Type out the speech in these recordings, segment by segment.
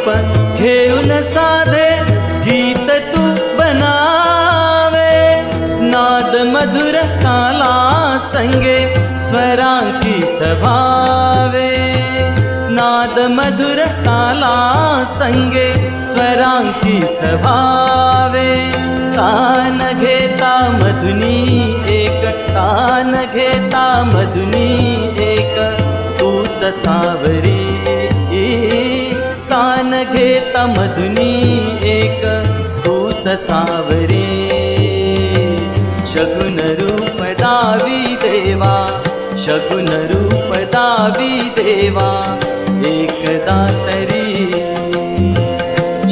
रूप घेऊन साधे गीत तू बनावे, नाद मधुर ताला संगे स्वरांकित भावे, नाद मधुर ताला संगे स्वरांकित भावे। कान घेता मधुनी एक, कान घेता मधुनी एक, तूच सावरी। कान घेता मधुनी एक, तूच सावरी। शगुन रूप दावी देवा, शगुन रूप दावी देवा, एकदा तरी।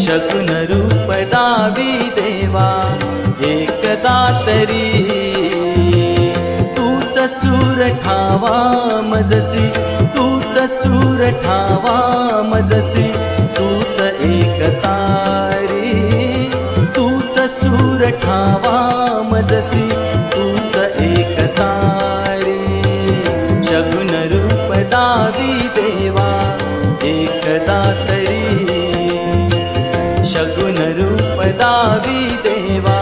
शगुन रूप दावी देवा, एकदा तरी। तूच सूर ठावा मजसी, तूच सूर ठावा मजसी, तूच एक तारी। तूच सूर ठावा मजसी, तूच एक तारी। शगुन रूप दावी देवा, एकदा तरी। शगुन रूप दावी देवा,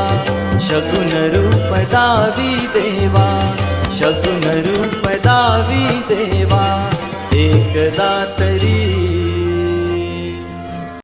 शगुन रूप दावी देवा, शगुन रूप दावी देवा, एकदा तरी।